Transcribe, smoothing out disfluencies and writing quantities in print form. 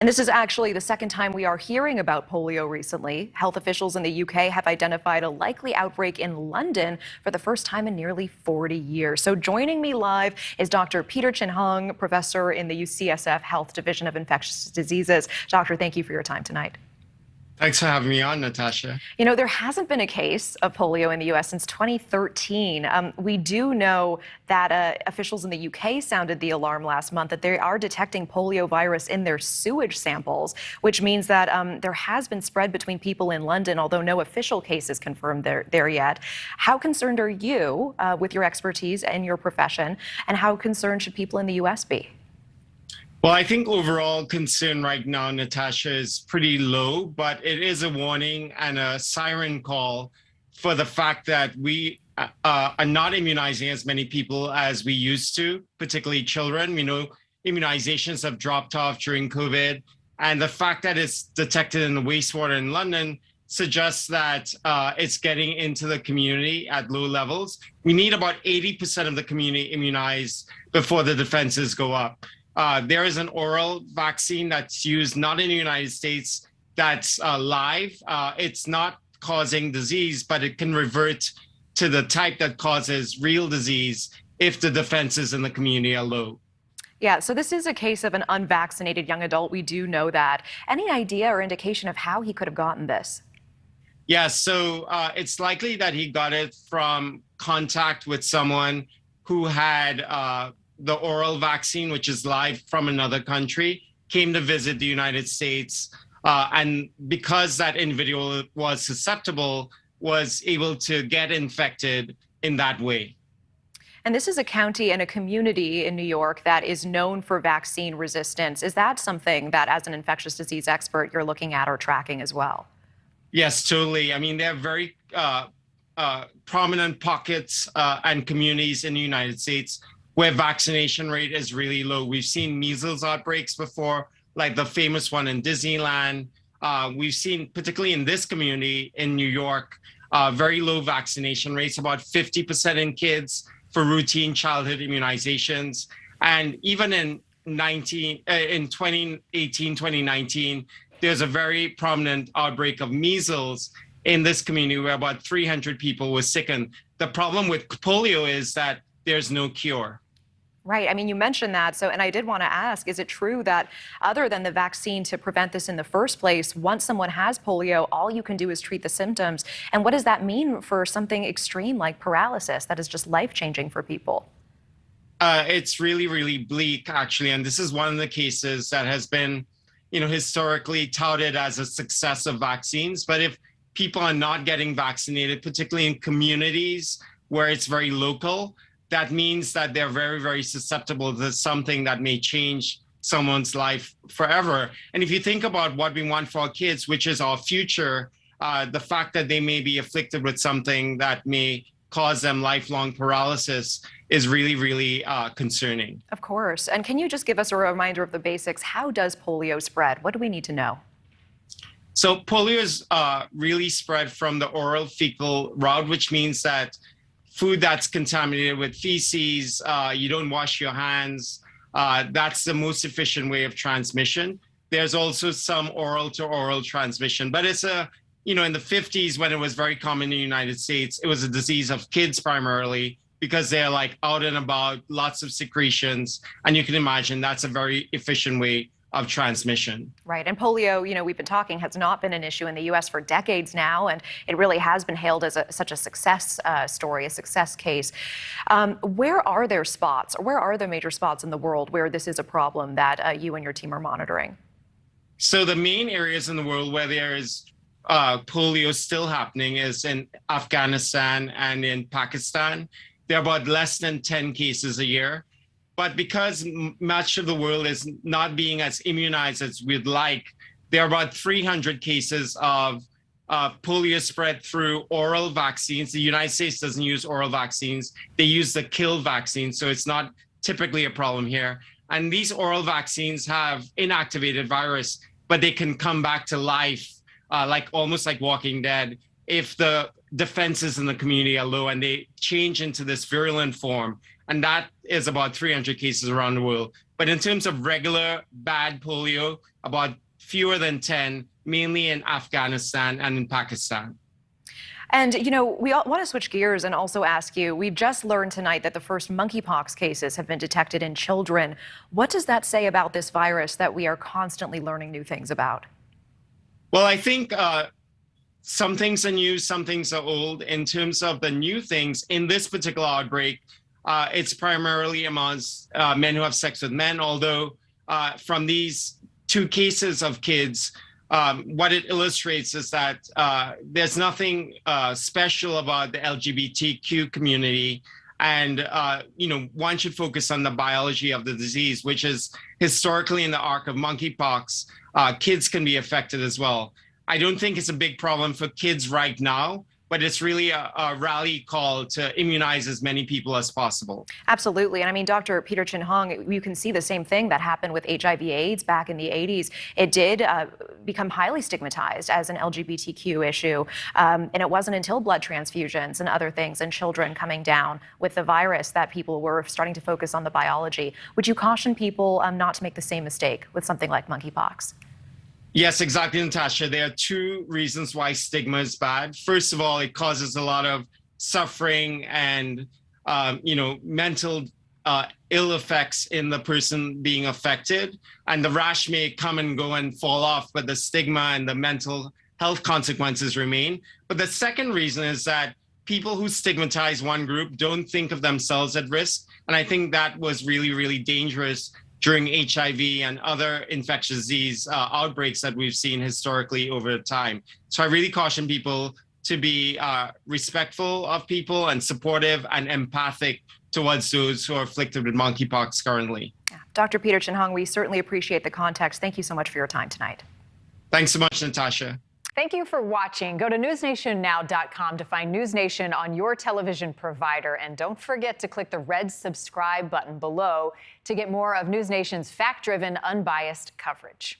And this is actually the second time we are hearing about polio recently. Health officials in the UK have identified a likely outbreak in London for the first time in nearly 40 years. So joining me live is Dr. Peter Chin-Hung, professor in the UCSF Health Division of Infectious Diseases. Doctor, thank you for your time tonight. Thanks for having me on, Natasha. You know, there hasn't been a case of polio in the U.S. since 2013. We do know that officials in the UK sounded the alarm last month that they are detecting polio virus in their sewage samples, which means that there has been spread between people in London, although no official case is confirmed there yet. How concerned are you with your expertise and your profession, and how concerned should people in the U.S. be? Well, I think overall concern right now, Natasha, is pretty low, but it is a warning and a siren call for the fact that we are not immunizing as many people as we used to, particularly children. We know immunizations have dropped off during COVID, and the fact that it's detected in the wastewater in London suggests that it's getting into the community at low levels. We need about 80% of the community immunized before the defenses go up. There is an oral vaccine that's used not in the United States that's live. It's not causing disease, but it can revert to the type that causes real disease if the defenses in the community are low. Yeah, so this is a case of an unvaccinated young adult. We do know that. Any idea or indication of how he could have gotten this? Yeah, so it's likely that he got it from contact with someone who had the oral vaccine, which is live from another country, came to visit the United States. And because that individual was susceptible, was able to get infected in that way. And this is a county and a community in New York that is known for vaccine resistance. Is that something that, as an infectious disease expert, you're looking at or tracking as well? Yes, totally. I mean, they're very prominent pockets and communities in the United States where vaccination rate is really low. We've seen measles outbreaks before, like the famous one in Disneyland. We've seen, particularly in this community in New York, very low vaccination rates, about 50% in kids for routine childhood immunizations. And even in 2018, 2019, there's a very prominent outbreak of measles in this community where about 300 people were sickened. The problem with polio is that there's no cure. Right. I mean, you mentioned that. So, and I did want to ask, is it true that other than the vaccine to prevent this in the first place, once someone has polio, all you can do is treat the symptoms? And what does that mean for something extreme like paralysis that is just life-changing for people? It's really, really bleak, actually. And this is one of the cases that has been, historically touted as a success of vaccines. But if people are not getting vaccinated, particularly in communities where it's very local, that means that they're very, very susceptible to something that may change someone's life forever. And if you think about what we want for our kids, which is our future, the fact that they may be afflicted with something that may cause them lifelong paralysis is really, really concerning. Of course. And can you just give us a reminder of the basics? How does polio spread? What do we need to know? So polio is really spread from the oral fecal route, which means that food that's contaminated with feces, you don't wash your hands, that's the most efficient way of transmission. There's also some oral to oral transmission, but it's in the 50s when it was very common in the United States, it was a disease of kids primarily because they're like out and about, lots of secretions. And you can imagine that's a very efficient way of transmission. Right. And polio, we've been talking, has not been an issue in the U.S. for decades now, and it really has been hailed as such a success story, a success case. Where are there spots, or where are the major spots in the world where this is a problem that you and your team are monitoring? So the main areas in the world where there is polio still happening is in Afghanistan and in Pakistan. There are about less than 10 cases a year. But because much of the world is not being as immunized as we'd like, there are about 300 cases of polio spread through oral vaccines. The United States doesn't use oral vaccines. They use the kill vaccine, so it's not typically a problem here. And these oral vaccines have inactivated virus, but they can come back to life, almost like Walking Dead, if the defenses in the community are low and they change into this virulent form. And that is about 300 cases around the world. But in terms of regular bad polio, about fewer than 10, mainly in Afghanistan and in Pakistan. And, we all want to switch gears and also ask you, we've just learned tonight that the first monkeypox cases have been detected in children. What does that say about this virus that we are constantly learning new things about? Well, I think some things are new, some things are old. In terms of the new things in this particular outbreak, it's primarily amongst men who have sex with men, although from these 2 cases of kids, what it illustrates is that there's nothing special about the LGBTQ community. And, one should focus on the biology of the disease, which is historically in the arc of monkeypox, kids can be affected as well. I don't think it's a big problem for kids right now, but it's really a rally call to immunize as many people as possible. Absolutely. And I mean, Dr. Peter Chin-Hong, you can see the same thing that happened with HIV/AIDS back in the 80s. It did become highly stigmatized as an LGBTQ issue. And it wasn't until blood transfusions and other things and children coming down with the virus that people were starting to focus on the biology. Would you caution people not to make the same mistake with something like monkeypox? Yes, exactly, Natasha. There are 2 reasons why stigma is bad. First of all, it causes a lot of suffering and, mental ill effects in the person being affected. And the rash may come and go and fall off, but the stigma and the mental health consequences remain. But the second reason is that people who stigmatize one group don't think of themselves at risk. And I think that was really, really dangerous during HIV and other infectious disease outbreaks that we've seen historically over time. So I really caution people to be respectful of people and supportive and empathic towards those who are afflicted with monkeypox currently. Yeah. Dr. Peter Chin-Hong, we certainly appreciate the context. Thank you so much for your time tonight. Thanks so much, Natasha. Thank you for watching. Go to newsnationnow.com to find News Nation on your television provider. And don't forget to click the red subscribe button below to get more of News Nation's fact-driven, unbiased coverage.